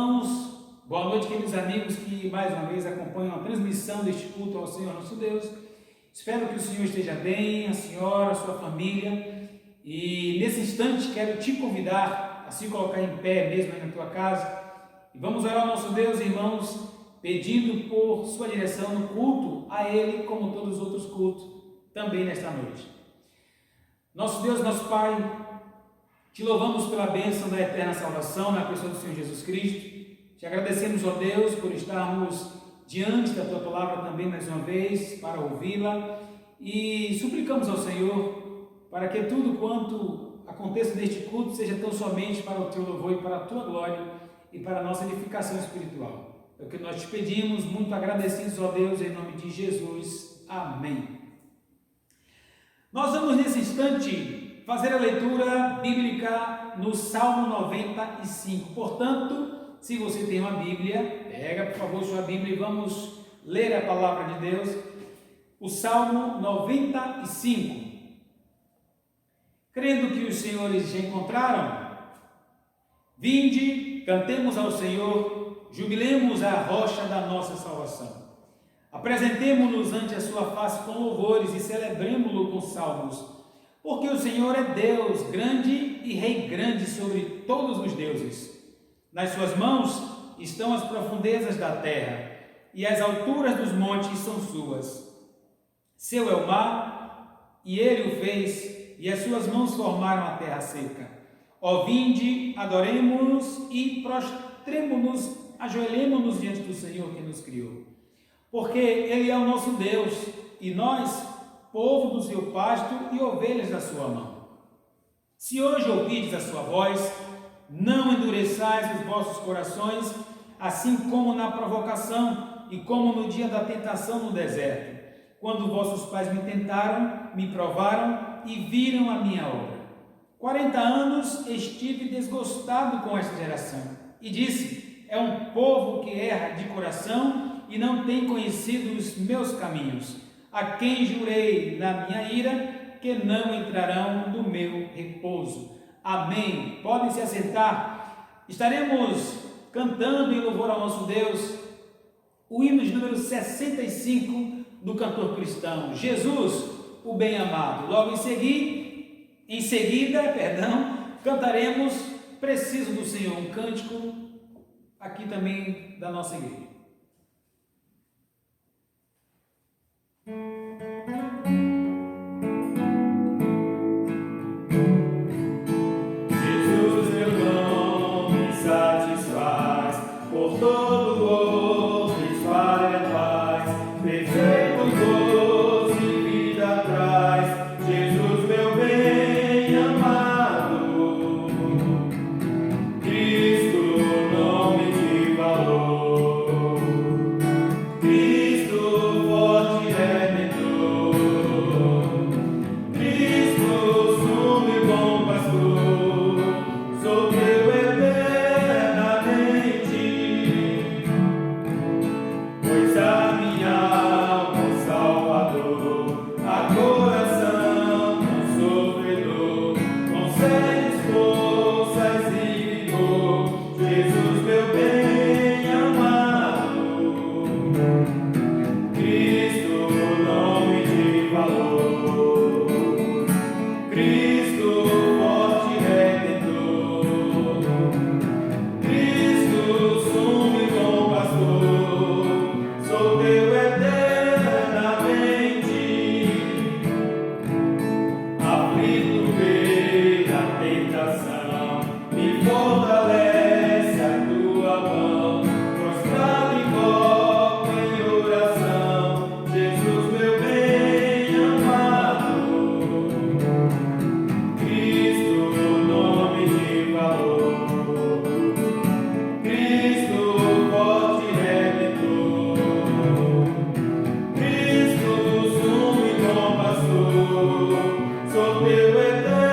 irmãos, boa noite, queridos amigos que mais uma vez acompanham a transmissão deste culto ao Senhor nosso Deus. Espero que o Senhor esteja bem, a senhora, a sua família, e nesse instante quero te convidar a se colocar em pé mesmo aí na tua casa e vamos orar ao nosso Deus, irmãos, pedindo por sua direção no culto a Ele, como todos os outros cultos, também nesta noite. Nosso Deus, nosso Pai, te louvamos pela bênção da eterna salvação na pessoa do Senhor Jesus Cristo. Te agradecemos, ó Deus, por estarmos diante da Tua Palavra também mais uma vez, para ouvi-la, e suplicamos ao Senhor para que tudo quanto aconteça neste culto seja tão somente para o Teu louvor e para a Tua glória e para a nossa edificação espiritual. É o que nós te pedimos, muito agradecidos, ó Deus, em nome de Jesus. Amém. Nós vamos nesse instante fazer a leitura bíblica no Salmo 95. Portanto, se você tem uma Bíblia, pega por favor sua Bíblia e vamos ler a palavra de Deus. O Salmo 95. Crendo que os senhores já encontraram, vinde, cantemos ao Senhor, jubilemos a rocha da nossa salvação. Apresentemo-nos ante a sua face com louvores e celebremo-lo com salmos. Porque o Senhor é Deus grande e Rei grande sobre todos os deuses. Nas suas mãos estão as profundezas da terra, e as alturas dos montes são suas. Seu é o mar, e ele o fez, e as suas mãos formaram a terra seca. Ó vinde, adoremo-nos e prostremo-nos, ajoelhemo-nos diante do Senhor que nos criou. Porque ele é o nosso Deus, e nós, povo do seu pasto e ovelhas da sua mão. Se hoje ouvides a sua voz, não endureçais os vossos corações, assim como na provocação e como no dia da tentação no deserto, quando vossos pais me tentaram, me provaram e viram a minha obra. 40 anos estive desgostado com esta geração, e disse: é um povo que erra de coração e não tem conhecido os meus caminhos. A quem jurei na minha ira que não entrarão no meu repouso. Amém. Podem se assentar. Estaremos cantando em louvor ao nosso Deus o hino de número 65 do cantor cristão, Jesus, o bem-amado. Logo em seguida, cantaremos Preciso do Senhor, um cântico aqui também da nossa igreja. Por todo outro espalha paz, perfeito gozo e vida traz, Jesus meu bem amado, Cristo nome de valor, Cristo forte redentor, Cristo sumo e bom pastor, sou teu pois a minha alma, Salvador, a coração sofredor, concedes forças e vigor, Jesus meu bem amado, Cristo nome de valor, Cristo forte redentor, Cristo sumo e bom pastor, sou teu eternamente, aflito pela tentação, me fortalece a tua mão, prostrado invoco em oração, Jesus meu bem amado, Cristo nome de valor, Cristo forte redentor, Cristo sumo e bom pastor, sou teu eternamente.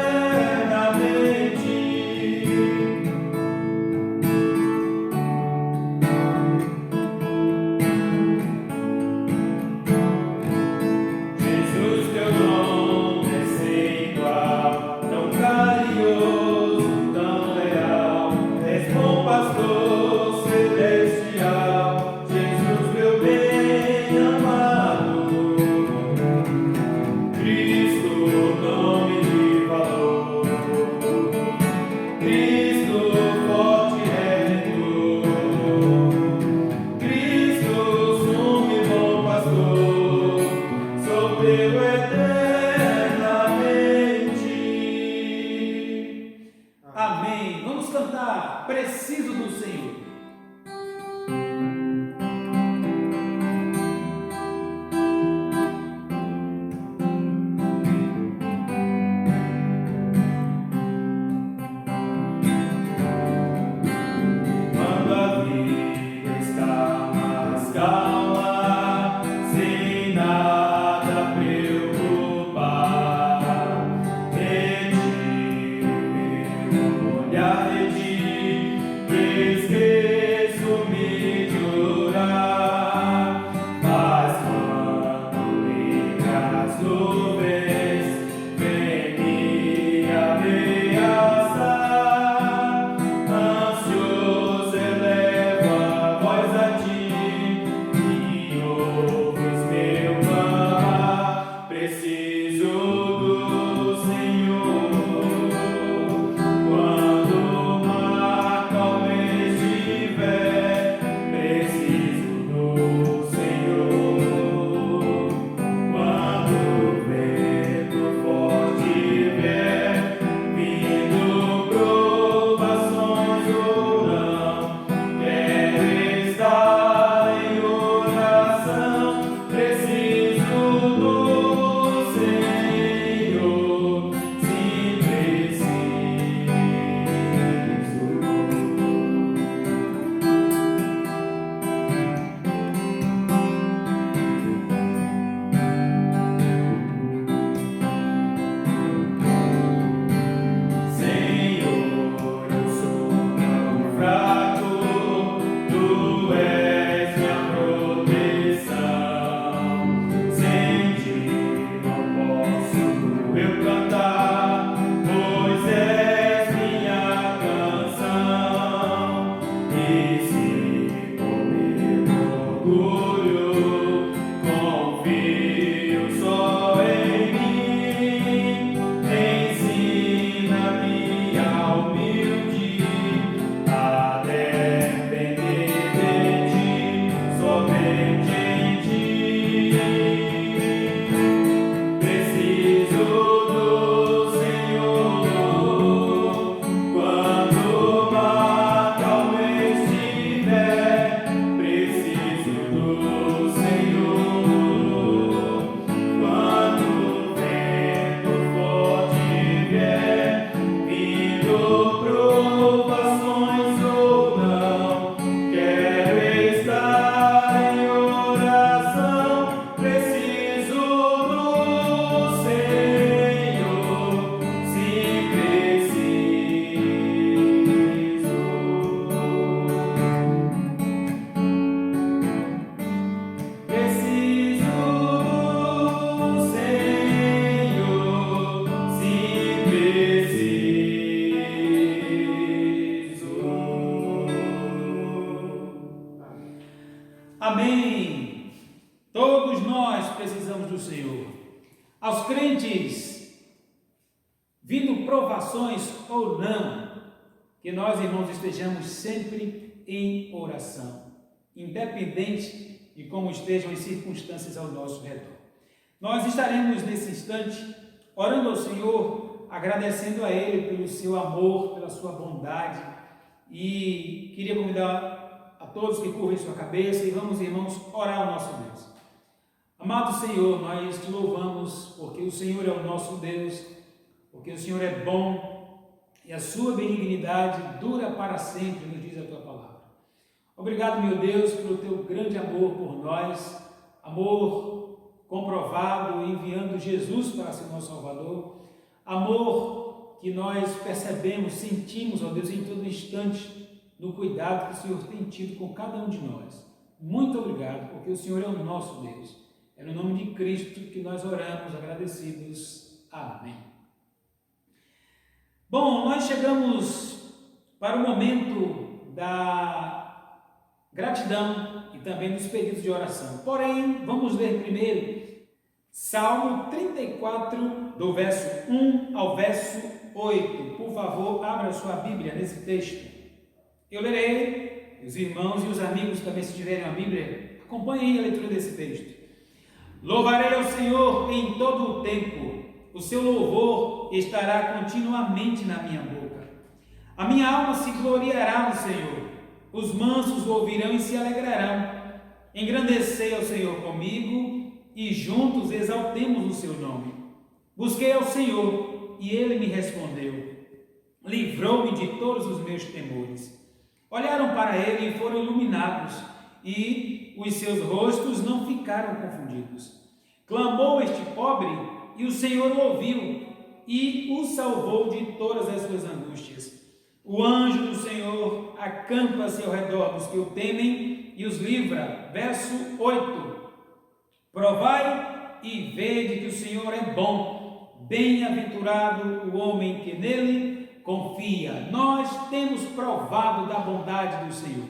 Amém. Todos nós precisamos do Senhor. Aos crentes, vindo provações ou não, que nós, irmãos, estejamos sempre em oração, independente de como estejam as circunstâncias ao nosso redor. Nós estaremos nesse instante orando ao Senhor, agradecendo a Ele pelo seu amor, pela sua bondade, e queria convidar a todos que curvem sua cabeça e vamos, irmãos, orar ao nosso Deus. Amado Senhor, nós te louvamos porque o Senhor é o nosso Deus, porque o Senhor é bom e a sua benignidade dura para sempre, nos diz a tua palavra. Obrigado, meu Deus, pelo teu grande amor por nós, amor comprovado enviando Jesus para ser nosso Salvador, amor que nós percebemos, sentimos, ó Deus, em todo instante, no cuidado que o Senhor tem tido com cada um de nós. Muito obrigado, porque o Senhor é o nosso Deus. É no nome de Cristo que nós oramos, agradecidos. Amém. Bom, nós chegamos para o momento da gratidão e também dos pedidos de oração. Porém, vamos ler primeiro Salmo 34, do verso 1 ao verso 8. Por favor, abra sua Bíblia nesse texto. Eu lerei, os irmãos e os amigos também, se tiverem a Bíblia, acompanhem a leitura desse texto. Louvarei ao Senhor em todo o tempo, o seu louvor estará continuamente na minha boca. A minha alma se gloriará no Senhor, os mansos o ouvirão e se alegrarão. Engrandecei ao Senhor comigo e juntos exaltemos o seu nome. Busquei ao Senhor e ele me respondeu, livrou-me de todos os meus temores. Olharam para ele e foram iluminados, e os seus rostos não ficaram confundidos. Clamou este pobre, e o Senhor o ouviu, e o salvou de todas as suas angústias. O anjo do Senhor acampa-se ao redor dos que o temem, e os livra. Verso 8. Provai e vede que o Senhor é bom, bem-aventurado o homem que nele confia. Nós temos provado da bondade do Senhor.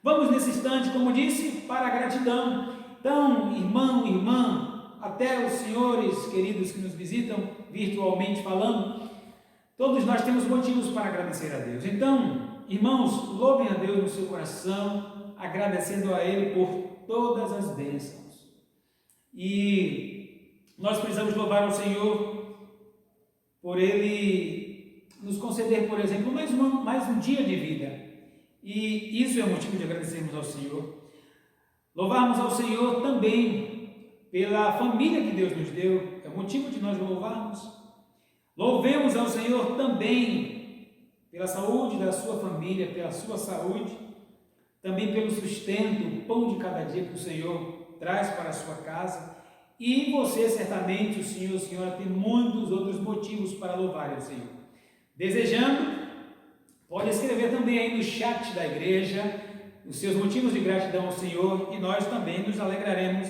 Vamos nesse instante, como disse, para a gratidão. Então, irmão, irmã, até os senhores queridos que nos visitam virtualmente falando, todos nós temos motivos para agradecer a Deus. Então, irmãos, louvem a Deus no seu coração, agradecendo a Ele por todas as bênçãos. E nós precisamos louvar ao Senhor por Ele nos conceder, por exemplo, mais um dia de vida. E isso é motivo de agradecermos ao Senhor. Louvarmos ao Senhor também pela família que Deus nos deu, é motivo de nós louvarmos. Louvemos ao Senhor também pela saúde da sua família, pela sua saúde, também pelo sustento, o pão de cada dia que o Senhor traz para a sua casa. E você, certamente, a senhora tem muitos outros motivos para louvar ao Senhor. Desejando, pode escrever também aí no chat da igreja os seus motivos de gratidão ao Senhor, e nós também nos alegraremos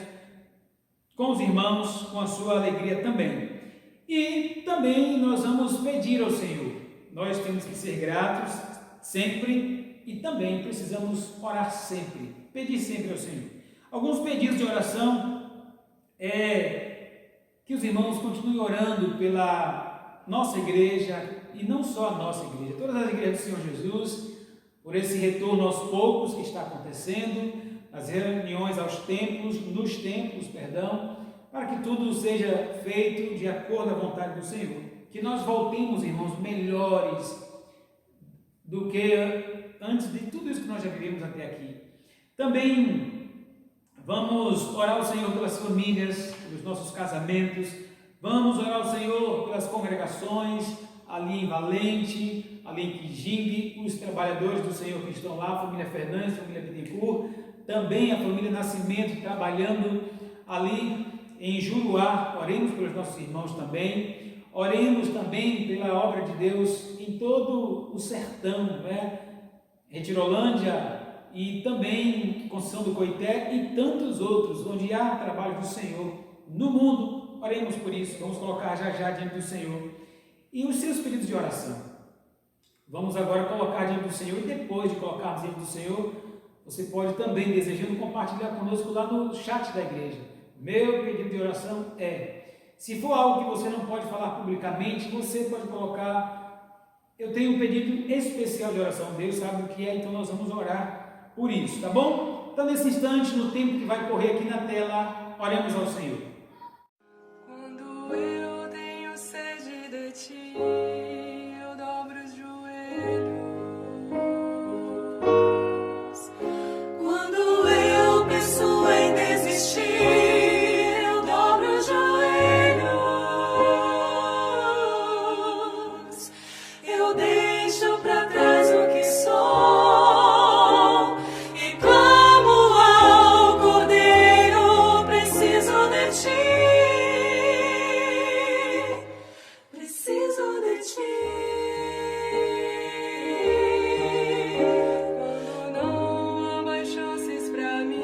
com os irmãos, com a sua alegria também. E também nós vamos pedir ao Senhor. Nós temos que ser gratos sempre e também precisamos orar sempre, pedir sempre ao Senhor. Alguns pedidos de oração que os irmãos continuem orando pela nossa igreja, e não só a nossa igreja, todas as igrejas do Senhor Jesus, por esse retorno aos poucos que está acontecendo, as reuniões nos templos, para que tudo seja feito de acordo à vontade do Senhor. Que nós voltemos, irmãos, melhores do que antes de tudo isso que nós já vivemos até aqui. Também vamos orar ao Senhor pelas famílias, pelos nossos casamentos, vamos orar ao Senhor pelas congregações, ali em Valente, ali em Quijingue, os trabalhadores do Senhor que estão lá, a família Fernandes, a família Bittencourt, também a família Nascimento trabalhando ali em Juruá. Oremos pelos nossos irmãos também, oremos também pela obra de Deus em todo o sertão, Retirolândia e também Conceição do Coité e tantos outros, onde há trabalho do Senhor no mundo. Oremos por isso, vamos colocar já diante do Senhor. E os seus pedidos de oração, vamos agora colocar diante do Senhor, e depois de colocarmos diante do Senhor, você pode também, desejando, compartilhar conosco lá no chat da igreja. Meu pedido de oração se for algo que você não pode falar publicamente, você pode colocar: eu tenho um pedido especial de oração, Deus sabe o que é, então nós vamos orar por isso, tá bom? Então, nesse instante, no tempo que vai correr aqui na tela, oremos ao Senhor. Quando eu tenho sede de ti, eu dobro os joelhos. Quando eu penso em desistir, eu dobro os joelhos. Eu deixo pra trás o que sou e clamo ao Cordeiro: preciso de ti. Preciso de ti. Quando não há chances pra mim,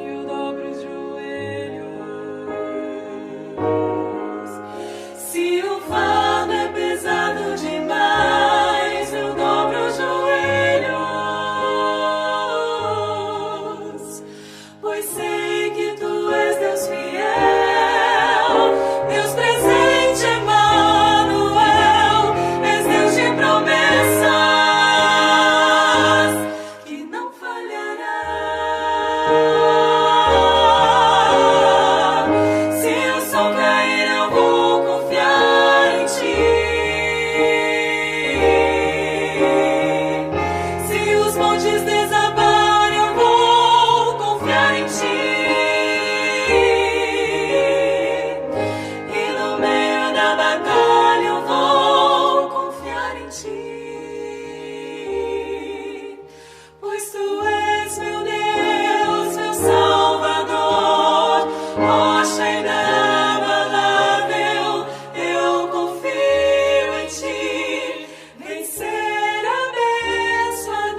eu dobro os joelhos. Se o fardo é pesado demais, eu dobro os joelhos. Pois sei que tu és Deus fiel, Deus presente, Emmanuel, és Deus de promessas, que não falhará. Se o sol cair, eu vou confiar em ti. Se os montes desabarem, eu vou confiar em ti. E no meio da batalha eu vou confiar em ti. Pois tu és meu Deus, meu Salvador, rocha inabalável, eu confio em ti, vencer abençoador.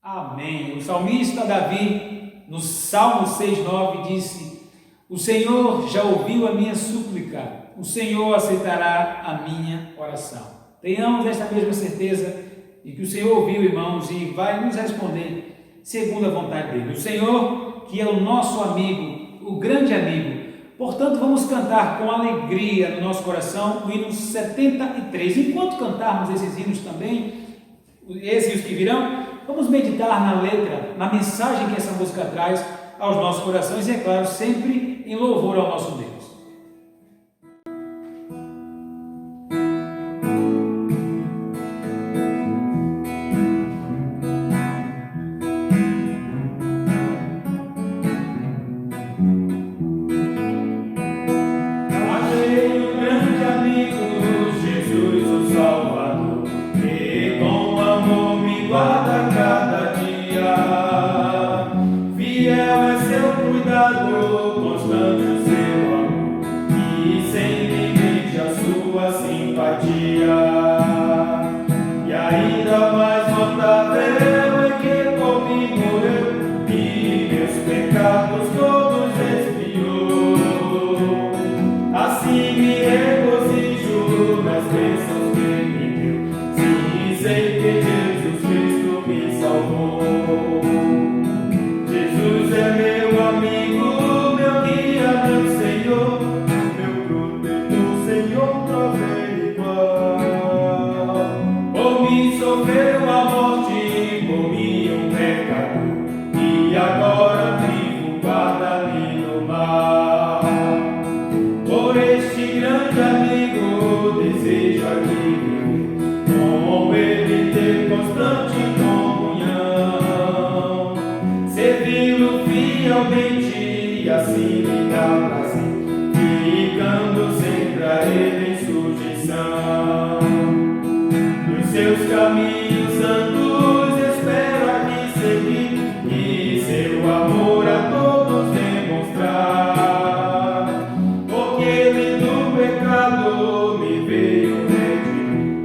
Amém. O salmista Davi, no Salmo 6,9, disse: o Senhor já ouviu a minha súplica, o Senhor aceitará a minha oração. Tenhamos esta mesma certeza de que o Senhor ouviu, irmãos, e vai nos responder segundo a vontade dele. O Senhor, que é o nosso amigo, o grande amigo. Portanto, vamos cantar com alegria no nosso coração o hino 73. Enquanto cantarmos esses hinos também, esses e os que virão, vamos meditar na letra, na mensagem que essa música traz aos nossos corações e, é claro, sempre em louvor ao nosso Deus. Achei um grande amigo, Jesus o Salvador, que com amor me guarda cada dia. Fiel é seu cuidado, constante o seu amor, e sempre mente a sua simpatia. E ainda mais notável é que por mim morreu e meus pecados todos expiou. Assim me regozijo nas bênçãos que me deu. Sim, sei que Jesus Cristo me salvou. Jesus é meu amigo, meu guia, meu Senhor, meu protetor, Senhor, prover igual. Por mim sofreu a morte, por mim um pecador, e agora vivo, guarda-me no mar. Por este grande amigo desejo aqui viver, com ele ter constante comunhão, servi-lo fielmente e assim me dá prazer, ficando sempre a ele em sujeição. Nos seus caminhos santos espero aqui seguir e seu amor a todos demonstrar. Porque ele do pecado me veio redimir,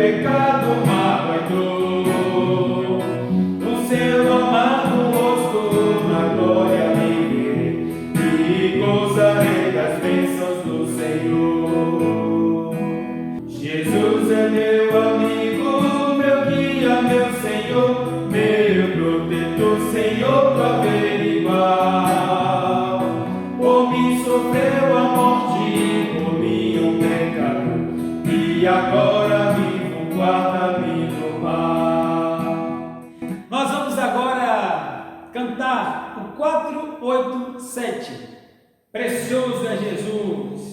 pecado, mágoa e dor. No seu amado rosto, na glória viverei e gozarei das bênçãos do Senhor. Jesus é meu amigo, meu guia, meu Senhor, meu protetor, Senhor, pra ver igual. Por mim sofreu a morte, por mim um pecado, e agora vivo, guarda-me do mal. Nós vamos agora cantar o 487. Precioso é Jesus.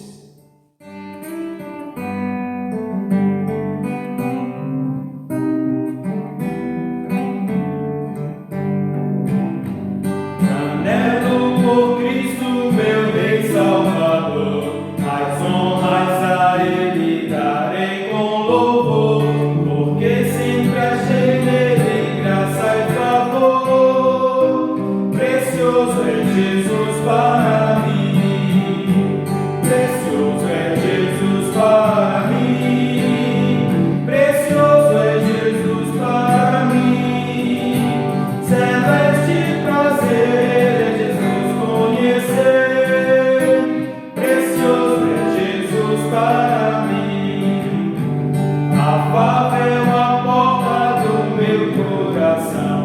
Anelo por Cristo, meu Rei Salvador, as honras a Ele darei com louvor, porque sempre achei nele graça e favor. Precioso é Jesus para mim, precioso é Jesus para mim, precioso é Jesus para mim. Celeste prazer é Jesus conhecer, precioso é Jesus para mim. Afável a porta do meu coração,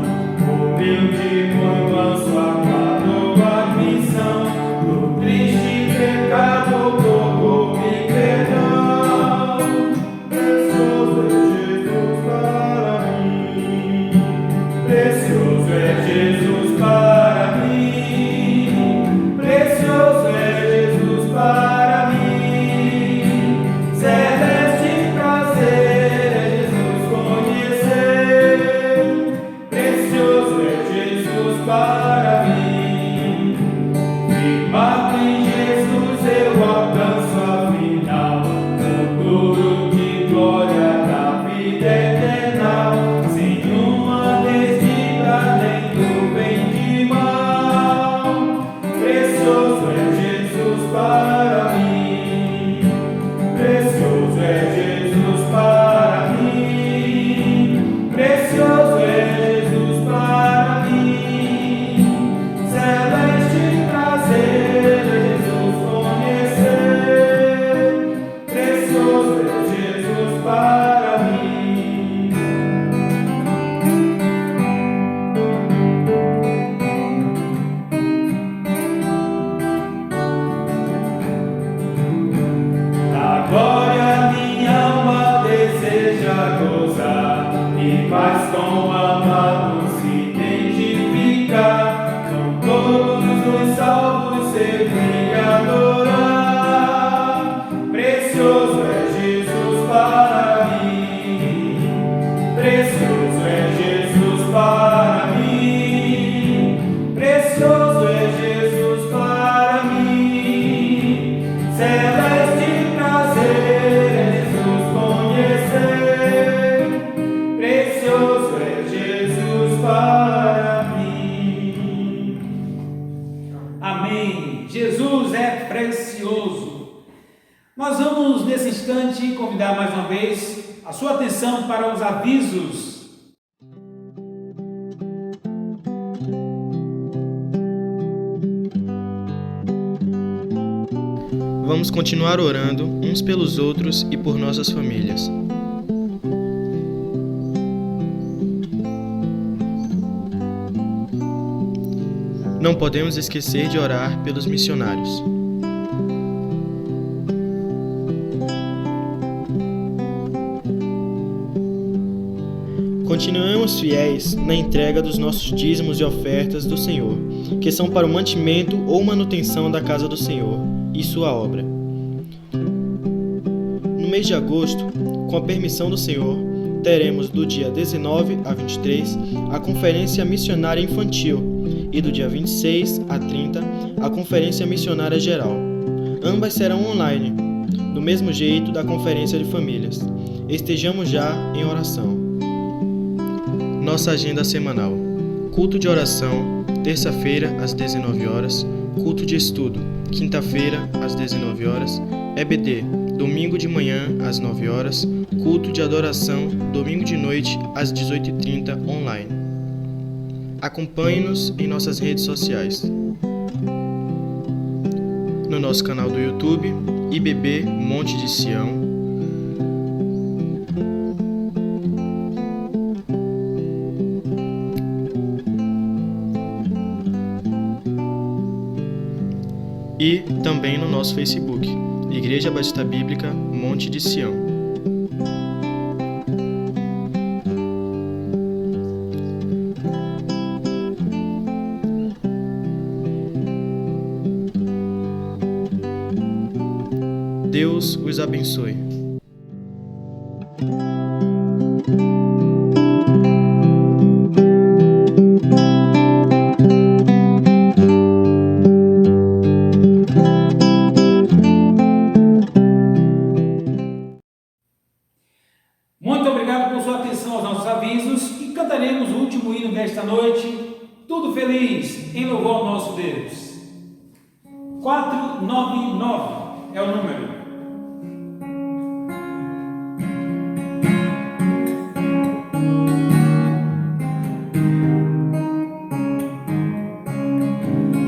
humilde, muito manso, aguardo a missão. Do triste pecado, procure perdão. Precioso é Jesus para mim, precioso é Jesus para mim, precioso é Jesus para mim. Celeste prazer é Jesus conhecer, precioso é Jesus para mim. Firmado em Jesus eu alcanço a final, futuro de glória da vida eterna, sem uma desdita nem do bem de mal. Precioso é Jesus para mim, precioso é Jesus para mim, precioso é Jesus para mim. Celeste prazer é Jesus conhecer, precioso é Jesus para mim. Na glória minha alma deseja gozar, e faz com o amado se identificar, com todos os salvos servir e adorar. Precioso é Jesus para mim, precioso é Jesus para mim, precioso é Jesus para mim. Celeste prazer é Jesus conhecer, precioso é Jesus para mim. Amém. Jesus é precioso. Nós vamos, nesse instante, convidar mais uma vez a sua atenção para os avisos. Vamos continuar orando uns pelos outros e por nossas famílias. Não podemos esquecer de orar pelos missionários. Continuemos fiéis na entrega dos nossos dízimos e ofertas do Senhor, que são para o mantimento ou manutenção da casa do Senhor e sua obra. No mês de agosto, com a permissão do Senhor, teremos do dia 19 a 23 a Conferência Missionária Infantil e do dia 26 a 30 a Conferência Missionária Geral. Ambas serão online, do mesmo jeito da Conferência de Famílias. Estejamos já em oração. Nossa agenda semanal: culto de oração, terça-feira às 19 horas, culto de estudo, quinta-feira às 19 horas, EBD, domingo de manhã às 9 horas, culto de adoração, domingo de noite, às 18h30, online. Acompanhe-nos em nossas redes sociais. No nosso canal do YouTube, IBB Monte de Sião. E também no nosso Facebook, Igreja Batista Bíblica Monte de Sião. Deus os abençoe. Muito obrigado por sua atenção aos nossos avisos e cantaremos o último hino desta noite, Tudo Feliz, em louvor ao nosso Deus. 499 é o número.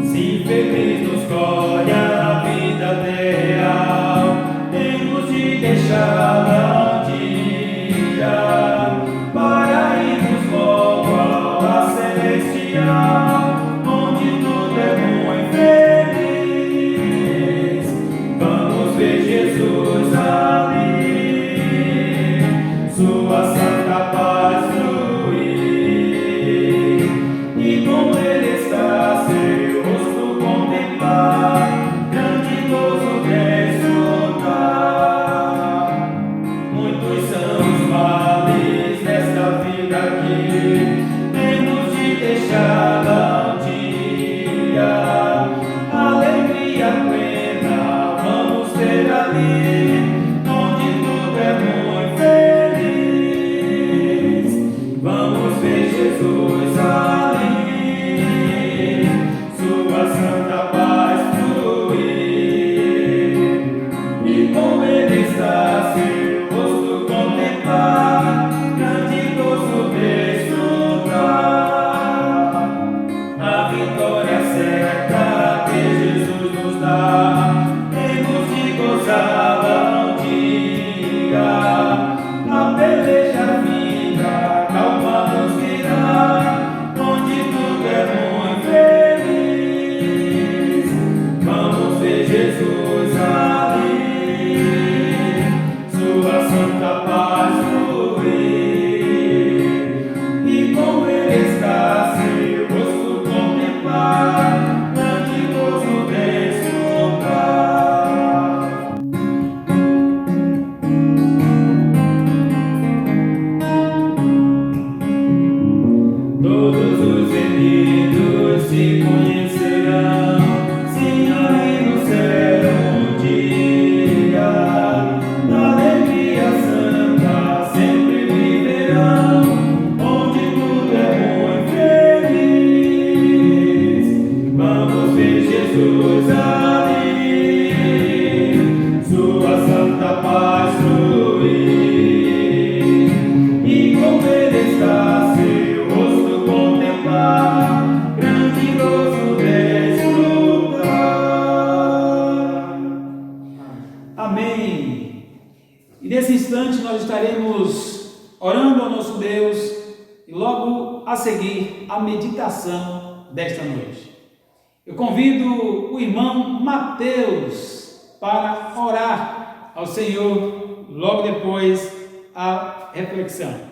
Se feliz nos colhe a vida real, temos de deixá-la um dia, para irmos logo ao lar celestial, onde tudo é bom e feliz. Vamos ver Jesus ali, sua santa paz fluir, e com ele está seu rosto contemplar, grande gozo desfrutar. Muitos são os males desta vida aqui, temos de deixá-la um dia, alegria plena vamos ter ali, onde tudo é bom e feliz. Vamos ver Jesus ali, sua santa paz fluir, e com ele está seu rosto contemplar, grande gozo desfrutar. A vitória certa que Jesus nos dá, temos de gozá-la um dia. A peleja vinda, calma nos virá, onde tudo é bom e feliz. Vamos ver Jesus ali, sua santa paz fluir, e com ele está seu rosto contemplar, grande gozo desfrutar. Todos os remidos se conhecerão, sim, aí no céu um dia, na alegria santa sempre viverão, onde tudo é bom e feliz. Vamos ver Jesus ali, sua santa paz fluir, e com ele está seu rosto contemplar, grande gozo desfrutar. Amém. E nesse instante nós estaremos orando ao nosso Deus e logo a seguir a meditação desta noite. Eu convido o irmão Mateus para orar ao Senhor logo depois a reflexão.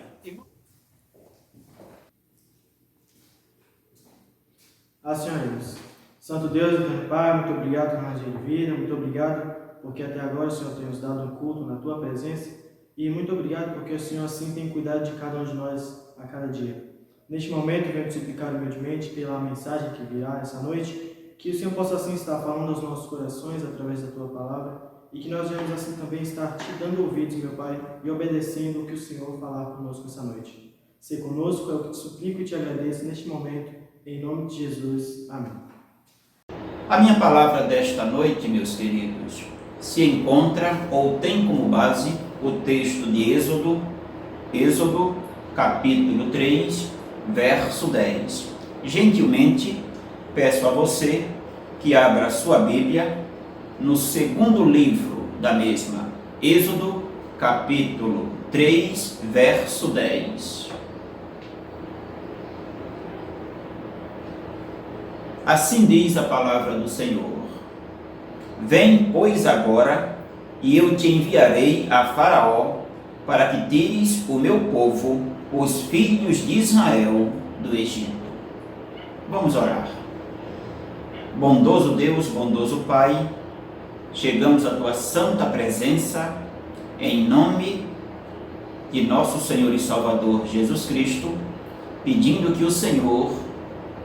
Senhores, Santo Deus, Eterno Pai, muito obrigado por mais dia de vida, muito obrigado porque até agora o Senhor tem nos dado um culto na Tua presença e muito obrigado porque o Senhor assim tem cuidado de cada um de nós a cada dia. Neste momento, venho te suplicar humildemente pela mensagem que virá essa noite, que o Senhor possa assim estar falando aos nossos corações através da Tua palavra e que nós venhamos assim também estar te dando ouvidos, meu Pai, e obedecendo o que o Senhor falar conosco essa noite. Se conosco é o que te suplico e te agradeço neste momento, em nome de Jesus. Amém. A minha palavra desta noite, meus queridos, se encontra ou tem como base o texto de Êxodo, capítulo 3, verso 10. Gentilmente, peço a você que abra a sua Bíblia no segundo livro da mesma, Êxodo, capítulo 3, verso 10. Assim diz a palavra do Senhor: Vem, pois, agora, e eu te enviarei a Faraó, para que tires o meu povo, os filhos de Israel, do Egito. Vamos orar. Bondoso Deus, bondoso Pai, chegamos à tua santa presença, em nome de nosso Senhor e Salvador Jesus Cristo, pedindo que o Senhor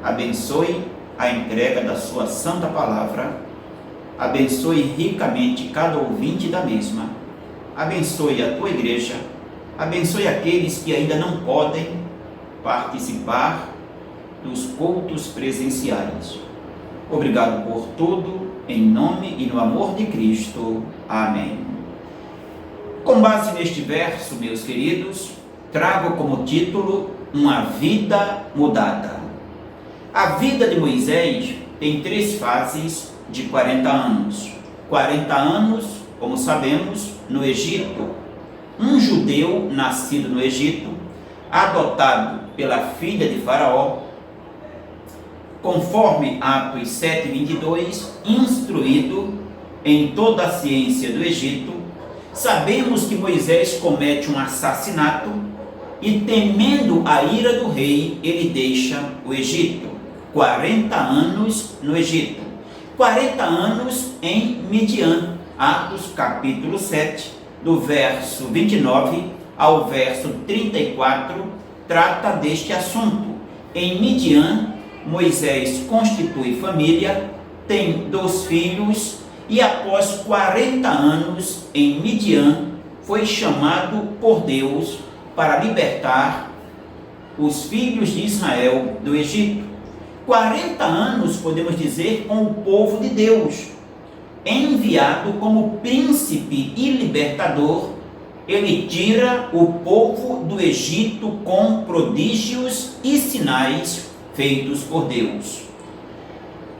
abençoe a entrega da sua santa palavra, abençoe ricamente cada ouvinte da mesma, abençoe a tua igreja, abençoe aqueles que ainda não podem participar dos cultos presenciais. Obrigado por tudo, em nome e no amor de Cristo. Amém. Com base neste verso, meus queridos, trago como título Uma Vida Mudada. A vida de Moisés tem 3 fases de 40 anos. 40 anos, como sabemos, no Egito. Um judeu nascido no Egito, adotado pela filha de Faraó, conforme Atos 7:22, instruído em toda a ciência do Egito. Sabemos que Moisés comete um assassinato e, temendo a ira do rei, ele deixa o Egito. 40 anos no Egito. 40 anos em Midian. Atos capítulo 7, do verso 29 ao verso 34, trata deste assunto. Em Midian, Moisés constitui família, tem 2 filhos e após 40 anos em Midian, foi chamado por Deus para libertar os filhos de Israel do Egito. 40 anos, podemos dizer, com o povo de Deus. Enviado como príncipe e libertador, ele tira o povo do Egito com prodígios e sinais feitos por Deus.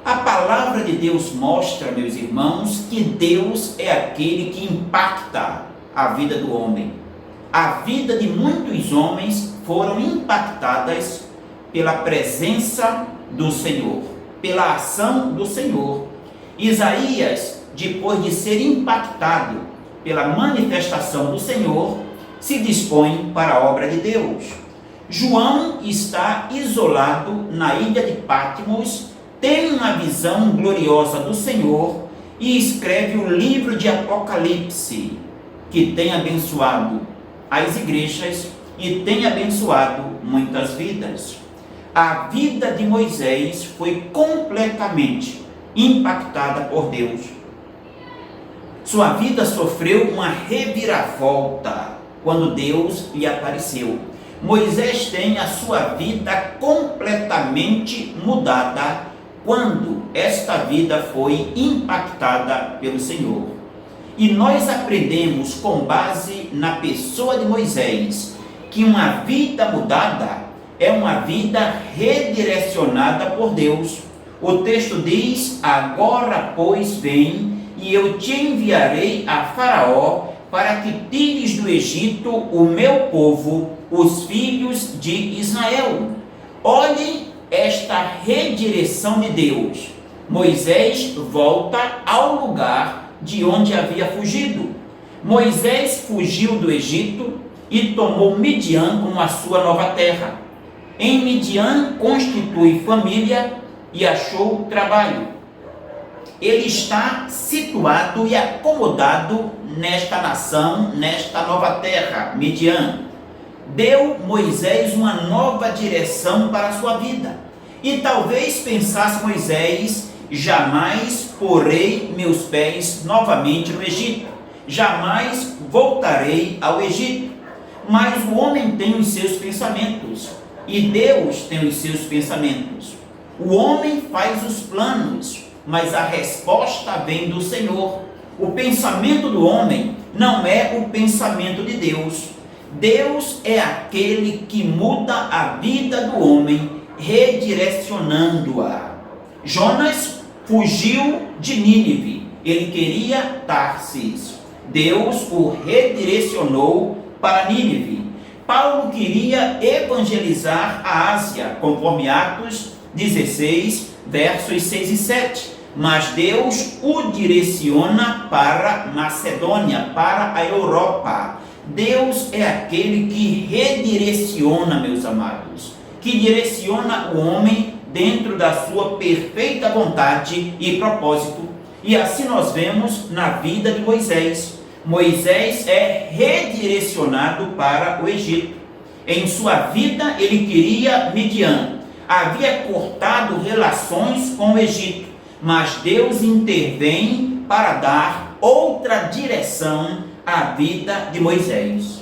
A palavra de Deus mostra, meus irmãos, que Deus é aquele que impacta a vida do homem. A vida de muitos homens foram impactadas pela presença do Senhor, pela ação do Senhor. Isaías, depois de ser impactado pela manifestação do Senhor, se dispõe para a obra de Deus. João está isolado na ilha de Patmos, tem uma visão gloriosa do Senhor e escreve o livro de Apocalipse, que tem abençoado as igrejas e tem abençoado muitas vidas. A vida de Moisés foi completamente impactada por Deus. Sua vida sofreu uma reviravolta quando Deus lhe apareceu. Moisés tem a sua vida completamente mudada quando esta vida foi impactada pelo Senhor. E nós aprendemos com base na pessoa de Moisés que uma vida mudada é uma vida redirecionada por Deus. O texto diz: agora, pois, vem, e eu te enviarei a Faraó, para que tires do Egito o meu povo, os filhos de Israel. Olhem esta redireção de Deus. Moisés volta ao lugar de onde havia fugido. Moisés fugiu do Egito e tomou Midian como a sua nova terra. Em Midian constitui família e achou trabalho. Ele está situado e acomodado nesta nação, nesta nova terra, Midian. Deu Moisés uma nova direção para a sua vida. E talvez pensasse Moisés: jamais porei meus pés novamente no Egito, jamais voltarei ao Egito. Mas o homem tem os seus pensamentos e Deus tem os seus pensamentos. O homem faz os planos, mas a resposta vem do Senhor. O pensamento do homem não é o pensamento de Deus. Deus é aquele que muda a vida do homem, redirecionando-a. Jonas fugiu de Nínive, ele queria Tarsis. Deus o redirecionou para Nínive. Paulo queria evangelizar a Ásia, conforme Atos 16, versos 6 e 7. Mas Deus o direciona para Macedônia, para a Europa. Deus é aquele que redireciona, meus amados, que direciona o homem dentro da sua perfeita vontade e propósito. E assim nós vemos na vida de Moisés. Moisés é redirecionado para o Egito. Em sua vida ele queria Midian, havia cortado relações com o Egito, mas Deus intervém para dar outra direção à vida de Moisés.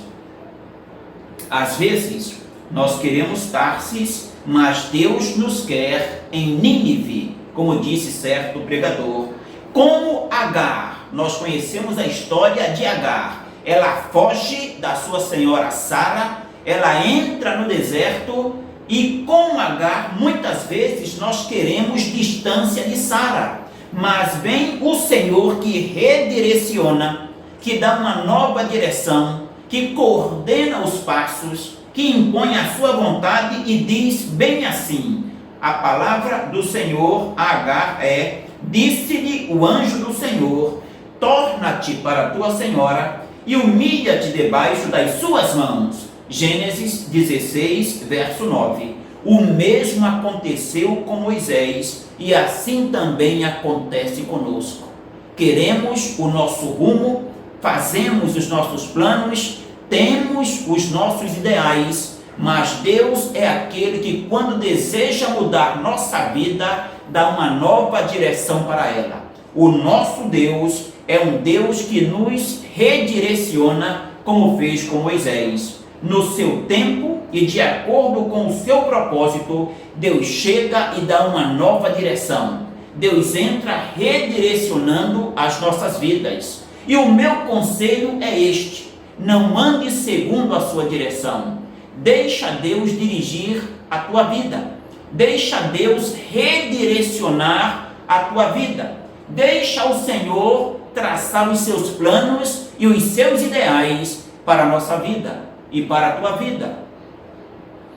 Às vezes nós queremos Tarsis, mas Deus nos quer em Nínive, como disse certo pregador. Como Agar, nós conhecemos a história de Agar. Ela foge da sua senhora Sara, ela entra no deserto e com Agar muitas vezes nós queremos distância de Sara. Mas vem o Senhor que redireciona, que dá uma nova direção, que coordena os passos, que impõe a sua vontade e diz bem assim. A palavra do Senhor a Agar é: disse-lhe o anjo do Senhor, torna-te para a tua senhora e humilha-te debaixo das suas mãos. Gênesis 16, verso 9. O mesmo aconteceu com Moisés e assim também acontece conosco. Queremos o nosso rumo, fazemos os nossos planos, temos os nossos ideais, mas Deus é aquele que, quando deseja mudar nossa vida, dá uma nova direção para ela. O nosso Deus é um Deus que nos redireciona, como fez com Moisés. No seu tempo e de acordo com o seu propósito, Deus chega e dá uma nova direção. Deus entra redirecionando as nossas vidas. E o meu conselho é este: não ande segundo a sua direção. Deixa Deus dirigir a tua vida. Deixa Deus redirecionar a tua vida. Deixa o Senhor traçar os seus planos e os seus ideais para a nossa vida e para a tua vida.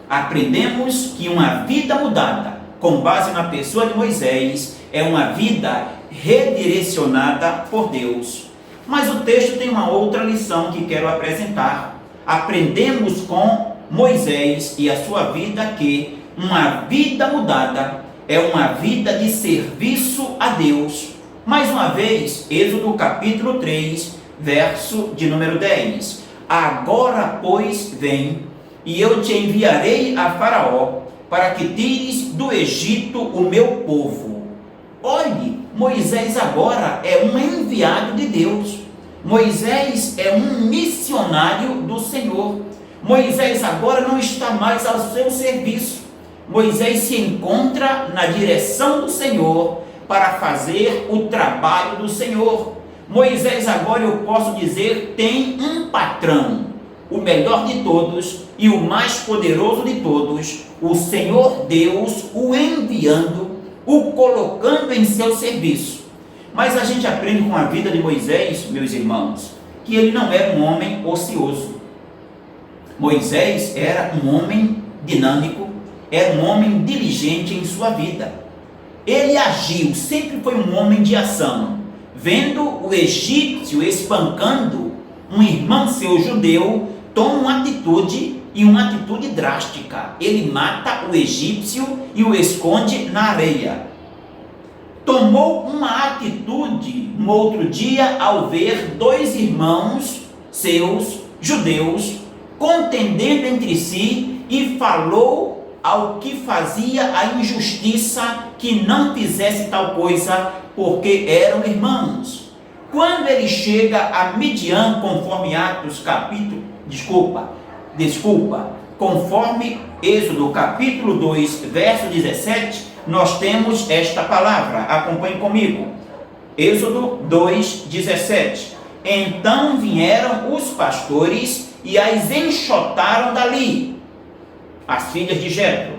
Aprendemos que uma vida mudada, com base na pessoa de Moisés, é uma vida redirecionada por Deus. Mas o texto tem uma outra lição que quero apresentar. Aprendemos com Moisés e a sua vida que uma vida mudada é uma vida de serviço a Deus. Mais uma vez, Êxodo capítulo 3, verso de número 10. Agora, pois, vem, e eu te enviarei a Faraó, para que tires do Egito o meu povo. Olhe, Moisés agora é um enviado de Deus. Moisés é um missionário do Senhor. Moisés agora não está mais ao seu serviço. Moisés se encontra na direção do Senhor para fazer o trabalho do Senhor. Moisés agora, eu posso dizer, tem um patrão, o melhor de todos e o mais poderoso de todos, o Senhor Deus, o enviando, o colocando em seu serviço. Mas a gente aprende com a vida de Moisés, meus irmãos, que ele não era um homem ocioso. Moisés era um homem dinâmico, era um homem diligente em sua vida. Ele agiu, sempre foi um homem de ação. Vendo o egípcio espancando um irmão seu judeu, toma uma atitude, e uma atitude drástica. Ele mata o egípcio e o esconde na areia. Tomou uma atitude no outro dia ao ver dois irmãos seus, judeus, contendendo entre si, e falou ao que fazia a injustiça que não fizesse tal coisa, porque eram irmãos. Quando ele chega a Midian, conforme Atos capítulo, conforme Êxodo capítulo 2, verso 17, nós temos esta palavra, acompanhe comigo. Êxodo 2:17. Então vieram os pastores e as enxotaram dali, as filhas de Jetro.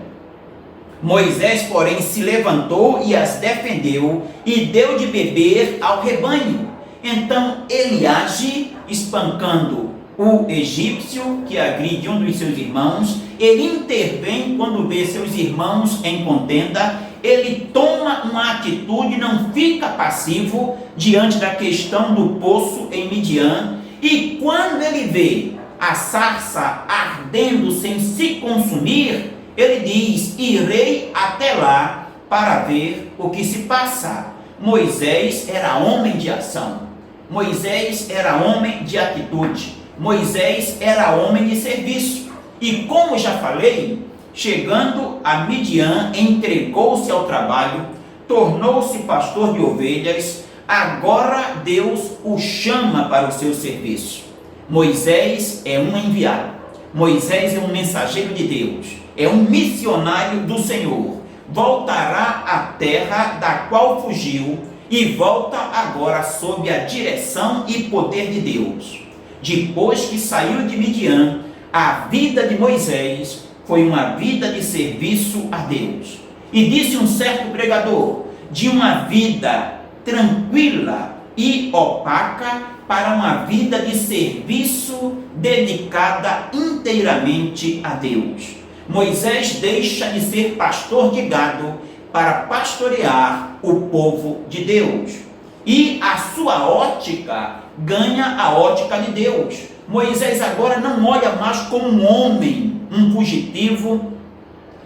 Moisés, porém, se levantou e as defendeu e deu de beber ao rebanho. Então ele age espancando o egípcio que agride um dos seus irmãos. Ele intervém quando vê seus irmãos em contenda. Ele toma uma atitude, não fica passivo diante da questão do poço em Midian. E quando ele vê a sarça ardendo sem se consumir, ele diz: irei até lá para ver o que se passa. Moisés era homem de ação. Moisés era homem de atitude. Moisés era homem de serviço. E como já falei, chegando a Midian, entregou-se ao trabalho, tornou-se pastor de ovelhas. Agora Deus o chama para o seu serviço. Moisés é um enviado. Moisés é um mensageiro de Deus. É um missionário do Senhor. Voltará à terra da qual fugiu e volta agora sob a direção e poder de Deus. Depois que saiu de Midian, a vida de Moisés foi uma vida de serviço a Deus. E disse um certo pregador: de uma vida tranquila e opaca para uma vida de serviço dedicada inteiramente a Deus. Moisés deixa de ser pastor de gado para pastorear o povo de Deus. E a sua ótica ganha a ótica de Deus. Moisés agora não olha mais como um homem, um fugitivo,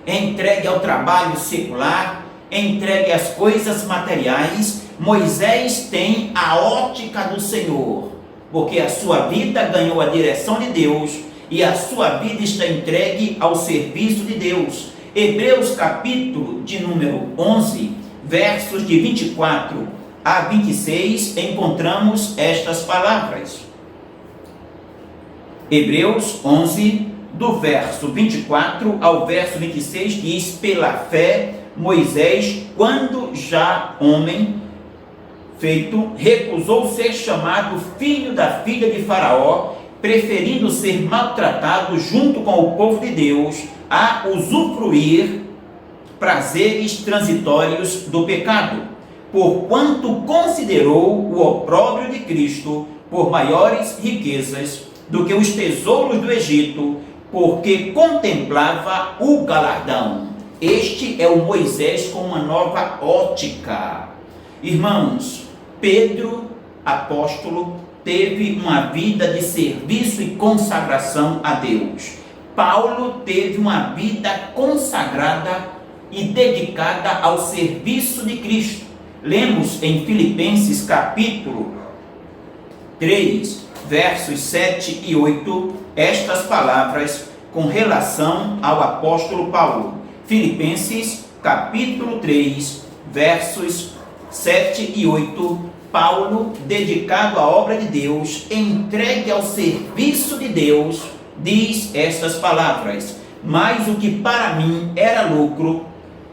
entregue ao trabalho secular, entregue às coisas materiais. Moisés tem a ótica do Senhor, porque a sua vida ganhou a direção de Deus e a sua vida está entregue ao serviço de Deus. Hebreus capítulo de número 11, versos de 24 a 26, encontramos estas palavras. Hebreus 11, do verso 24 ao verso 26, diz: pela fé, Moisés, quando já homem feito, recusou ser chamado filho da filha de Faraó, preferindo ser maltratado junto com o povo de Deus a usufruir prazeres transitórios do pecado, porquanto considerou o opróbrio de Cristo por maiores riquezas do que os tesouros do Egito, porque contemplava o galardão. Este é o Moisés com uma nova ótica. Irmãos, Pedro, apóstolo, teve uma vida de serviço e consagração a Deus. Paulo teve uma vida consagrada e dedicada ao serviço de Cristo. Lemos em Filipenses capítulo 3, versos 7 e 8, estas palavras com relação ao apóstolo Paulo. Filipenses capítulo 3, versos 7 e 8, Paulo, dedicado à obra de Deus, entregue ao serviço de Deus, diz estas palavras: mas o que para mim era lucro,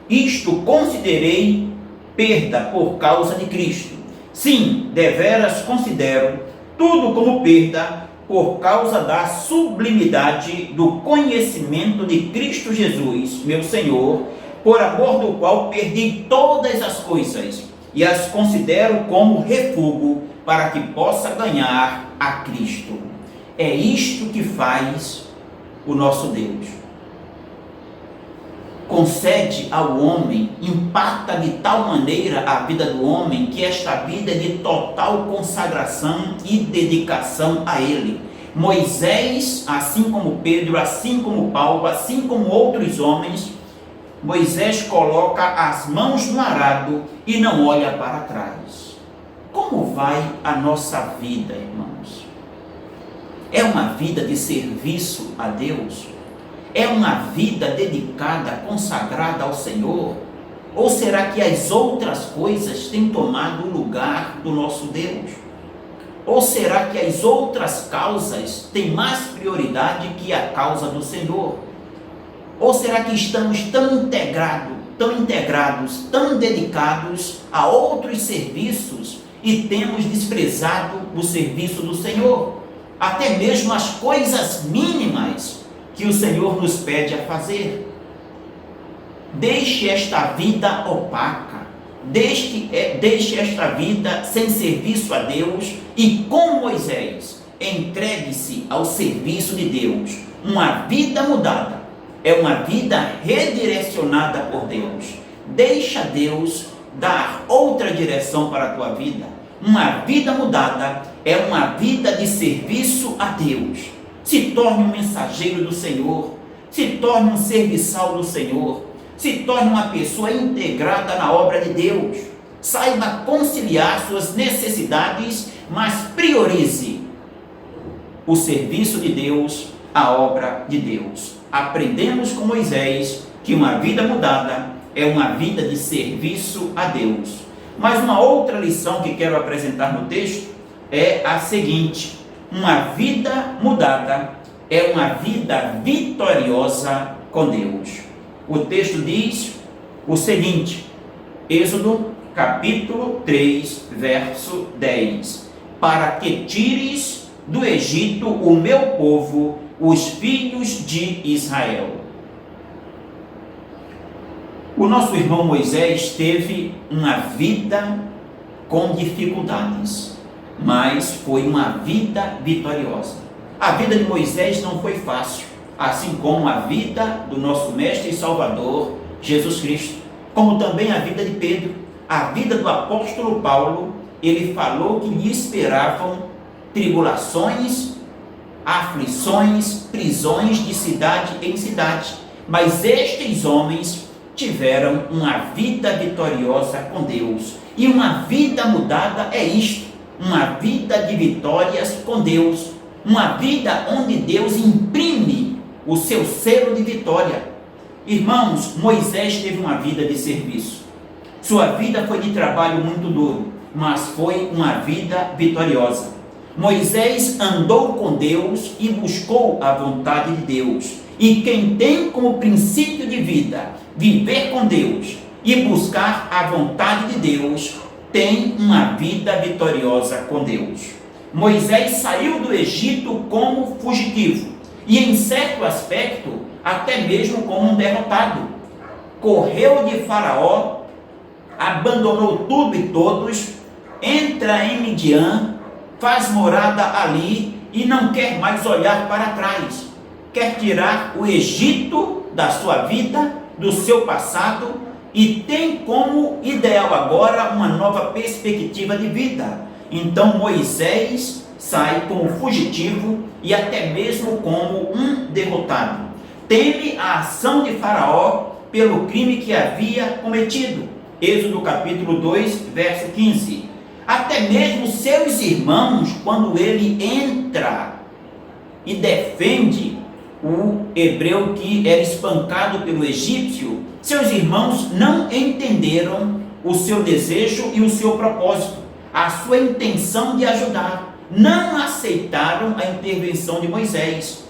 isto considerei perda por causa de Cristo. Sim, deveras considero tudo como perda por causa da sublimidade do conhecimento de Cristo Jesus, meu Senhor, por amor do qual perdi todas as coisas e as considero como refúgio para que possa ganhar a Cristo. É isto que faz o nosso Deus. Concede ao homem, impacta de tal maneira a vida do homem, que esta vida é de total consagração e dedicação a Ele. Moisés, assim como Pedro, assim como Paulo, assim como outros homens, Moisés coloca as mãos no arado e não olha para trás. Como vai a nossa vida, irmãos? É uma vida de serviço a Deus? É uma vida dedicada, consagrada ao Senhor? Ou será que as outras coisas têm tomado o lugar do nosso Deus? Ou será que as outras causas têm mais prioridade que a causa do Senhor? Ou será que estamos tão integrados, tão dedicados a outros serviços e temos desprezado o serviço do Senhor, até mesmo as coisas mínimas que o Senhor nos pede a fazer. Deixe esta vida opaca, deixe esta vida sem serviço a Deus e, com Moisés, entregue-se ao serviço de Deus. Uma vida mudada é uma vida redirecionada por Deus. Deixa Deus dar outra direção para a tua vida. Uma vida mudada é uma vida de serviço a Deus. Se torne um mensageiro do Senhor, se torne um serviçal do Senhor, se torne uma pessoa integrada na obra de Deus. Saiba conciliar suas necessidades, mas priorize o serviço de Deus, a obra de Deus. Aprendemos com Moisés que uma vida mudada é uma vida de serviço a Deus. Mas uma outra lição que quero apresentar no texto é a seguinte: uma vida mudada é uma vida vitoriosa com Deus. O texto diz o seguinte, Êxodo capítulo 3, verso 10: para que tires do Egito o meu povo, os filhos de Israel. O nosso irmão Moisés teve uma vida com dificuldades, mas foi uma vida vitoriosa. A vida de Moisés não foi fácil, assim como a vida do nosso Mestre e Salvador, Jesus Cristo, como também a vida de Pedro, a vida do apóstolo Paulo. Ele falou que lhe esperavam tribulações, aflições, prisões de cidade em cidade, mas estes homens tiveram uma vida vitoriosa com Deus. E uma vida mudada é isto, uma vida de vitórias com Deus, uma vida onde Deus imprime o seu selo de vitória. Irmãos, Moisés teve uma vida de serviço. Sua vida foi de trabalho muito duro, mas foi uma vida vitoriosa. Moisés andou com Deus e buscou a vontade de Deus. E quem tem como princípio de vida viver com Deus e buscar a vontade de Deus, tem uma vida vitoriosa com Deus. Moisés saiu do Egito como fugitivo e, em certo aspecto, até mesmo como um derrotado. Correu de Faraó, abandonou tudo e todos, entra em Midian, faz morada ali e não quer mais olhar para trás. Quer tirar o Egito da sua vida, do seu passado, e tem como ideal agora uma nova perspectiva de vida. Então Moisés sai como fugitivo e até mesmo como um derrotado. Teme a ação de Faraó pelo crime que havia cometido. Êxodo capítulo 2, verso 15. Até mesmo seus irmãos, quando ele entra e defende o hebreu que era espancado pelo egípcio, seus irmãos não entenderam o seu desejo e o seu propósito, a sua intenção de ajudar. Não aceitaram a intervenção de Moisés.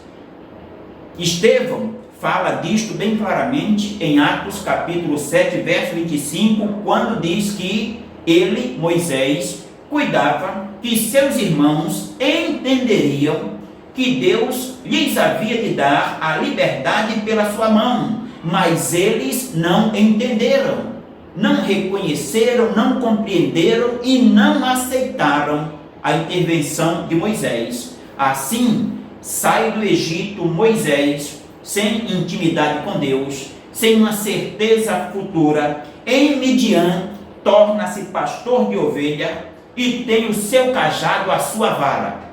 Estevão fala disto bem claramente em Atos capítulo 7, verso 25, quando diz que ele, Moisés, cuidava que seus irmãos entenderiam que Deus lhes havia de dar a liberdade pela sua mão, mas eles não entenderam, não reconheceram, não compreenderam e não aceitaram a intervenção de Moisés. Assim, sai do Egito Moisés sem intimidade com Deus, sem uma certeza futura. Em Midian, torna-se pastor de ovelha e tem o seu cajado, a sua vara,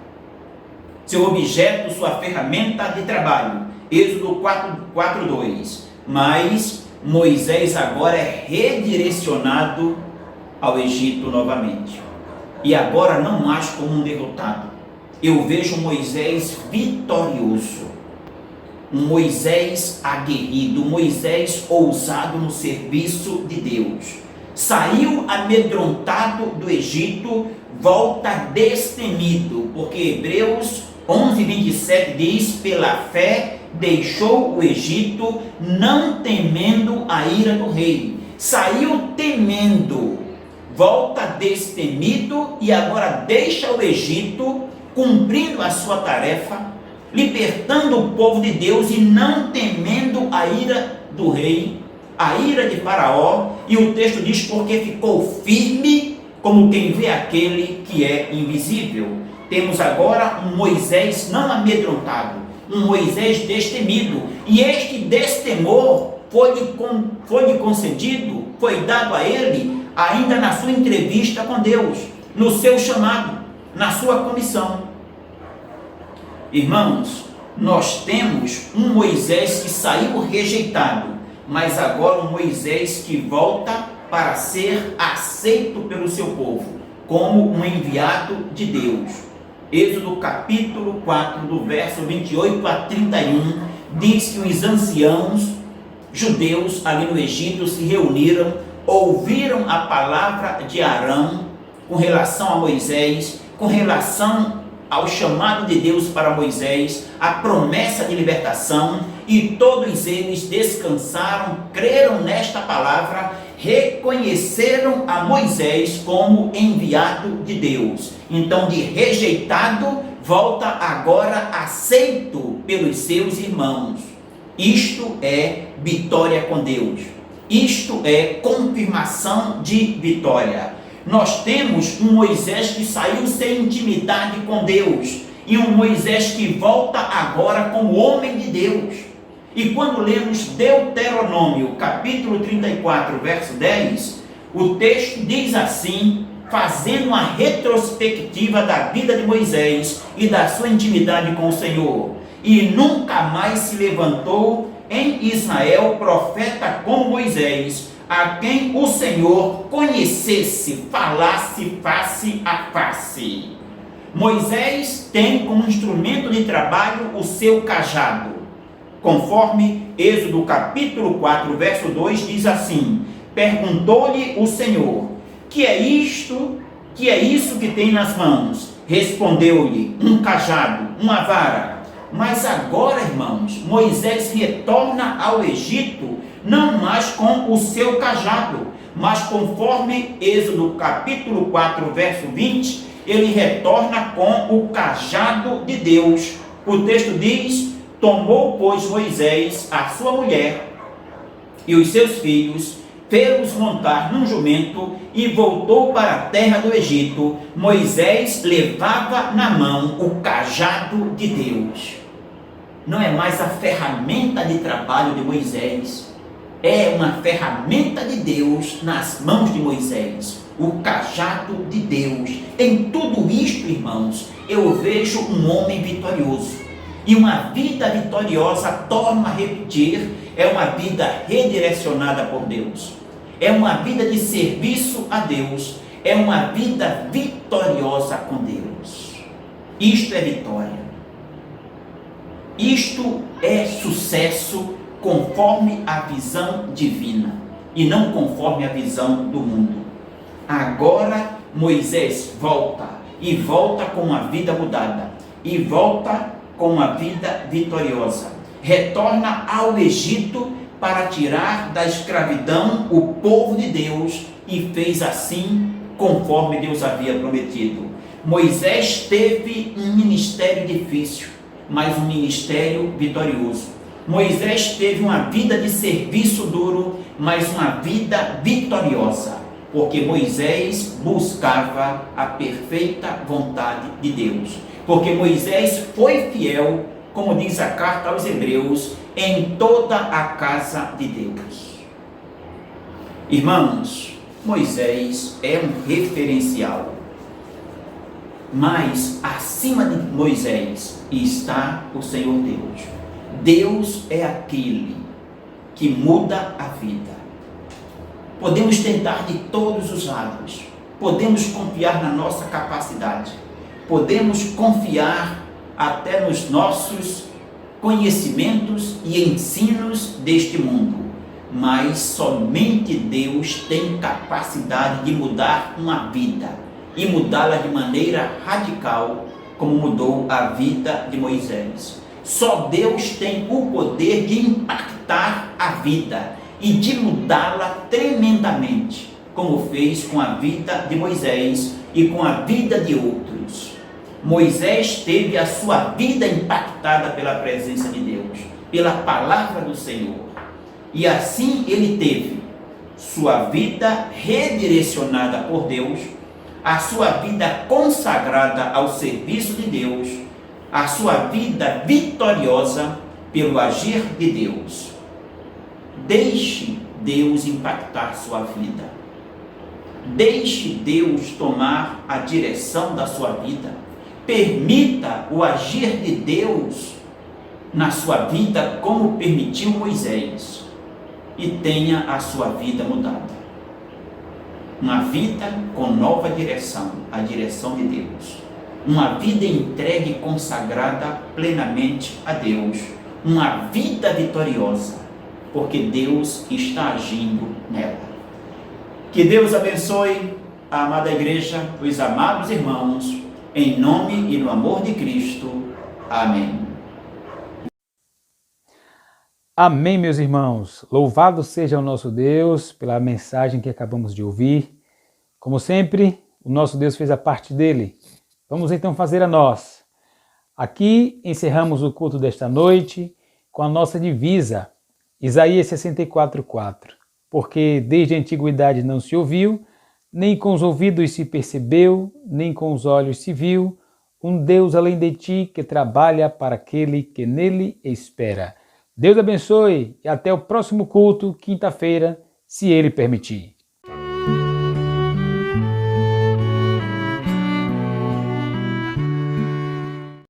seu objeto, sua ferramenta de trabalho. Êxodo 4:2. Mas Moisés agora é redirecionado ao Egito novamente. E agora não mais como um derrotado. Eu vejo Moisés vitorioso, um Moisés aguerrido, um Moisés ousado no serviço de Deus. Saiu amedrontado do Egito, volta destemido, porque Hebreus 11:27 diz: pela fé deixou o Egito, não temendo a ira do rei. Saiu temendo volta destemido e agora deixa o Egito, cumprindo a sua tarefa, libertando o povo de Deus e não temendo a ira do rei, a ira de Faraó. E o texto diz: porque ficou firme como quem vê aquele que é invisível. Temos agora um Moisés não amedrontado, um Moisés destemido, e este destemor foi-lhe concedido, foi dado a ele ainda na sua entrevista com Deus, no seu chamado, na sua comissão. Irmãos, nós temos um Moisés que saiu rejeitado, mas agora um Moisés que volta para ser aceito pelo seu povo, como um enviado de Deus. Êxodo capítulo 4, do verso 28 a 31, diz que os anciãos judeus ali no Egito se reuniram, ouviram a palavra de Arão com relação a Moisés, com relação ao chamado de Deus para Moisés, a promessa de libertação, e todos eles descansaram, creram nesta palavra, reconheceram a Moisés como enviado de Deus. Então, de rejeitado, volta agora aceito pelos seus irmãos. Isto é vitória com Deus. Isto é confirmação de vitória. Nós temos um Moisés que saiu sem intimidade com Deus, e um Moisés que volta agora como homem de Deus. E quando lemos Deuteronômio capítulo 34, verso 10, o texto diz assim, fazendo uma retrospectiva da vida de Moisés e da sua intimidade com o Senhor: e nunca mais se levantou em Israel profeta como Moisés, a quem o Senhor conhecesse, falasse face a face. Moisés tem como instrumento de trabalho o seu cajado, conforme Êxodo capítulo 4, verso 2 diz assim: perguntou-lhe o Senhor: que é isto? Que é isso que tem nas mãos? Respondeu-lhe: um cajado, uma vara. Mas agora, irmãos, Moisés retorna ao Egito não mais com o seu cajado, mas conforme Êxodo capítulo 4, verso 20, ele retorna com o cajado de Deus. O texto diz: tomou, pois, Moisés a sua mulher e os seus filhos, fez-os montar num jumento e voltou para a terra do Egito. Moisés levava na mão o cajado de Deus. Não é mais a ferramenta de trabalho de Moisés, é uma ferramenta de Deus nas mãos de Moisés, o cajado de Deus. Em tudo isto, irmãos, eu vejo um homem vitorioso, e uma vida vitoriosa, torno a repetir, é uma vida redirecionada por Deus, é uma vida de serviço a Deus, é uma vida vitoriosa com Deus. Isto é vitória. Isto é sucesso conforme a visão divina e não conforme a visão do mundo. Agora Moisés volta, e volta com uma vida mudada, e volta com uma vida vitoriosa. Retorna ao Egito para tirar da escravidão o povo de Deus, e fez assim conforme Deus havia prometido. Moisés teve um ministério difícil, mas um ministério vitorioso. Moisés teve uma vida de serviço duro, mas uma vida vitoriosa, porque Moisés buscava a perfeita vontade de Deus, porque Moisés foi fiel, como diz a carta aos Hebreus, em toda a casa de Deus. Irmãos, Moisés é um referencial, mas acima de Moisés está o Senhor Deus. Deus é aquele que muda a vida. Podemos tentar de todos os lados, podemos confiar na nossa capacidade, podemos confiar até nos nossos conhecimentos e ensinos deste mundo, mas somente Deus tem capacidade de mudar uma vida, e mudá-la de maneira radical, como mudou a vida de Moisés. Só Deus tem o poder de impactar a vida e de mudá-la tremendamente. como fez com a vida de Moisés e com a vida de outros. Moisés teve a sua vida impactada pela presença de Deus, pela palavra do Senhor. E assim ele teve sua vida redirecionada por Deus, a sua vida consagrada ao serviço de Deus, a sua vida vitoriosa pelo agir de Deus. Deixe Deus impactar sua vida. Deixe Deus tomar a direção da sua vida. Permita o agir de Deus na sua vida como permitiu Moisés. E tenha a sua vida mudada. Uma vida com nova direção, a direção de Deus. Uma vida entregue e consagrada plenamente a Deus. Uma vida vitoriosa, porque Deus está agindo nela. Que Deus abençoe a amada igreja, os amados irmãos, em nome e no amor de Cristo. Amém. Amém, meus irmãos. Louvado seja o nosso Deus pela mensagem que acabamos de ouvir. Como sempre, o nosso Deus fez a parte dele. Vamos então fazer a nós. Aqui encerramos o culto desta noite com a nossa divisa, Isaías 64:4. Porque desde a antiguidade não se ouviu, nem com os ouvidos se percebeu, nem com os olhos se viu, um Deus além de ti que trabalha para aquele que nele espera. Deus abençoe e até o próximo culto, quinta-feira, se Ele permitir.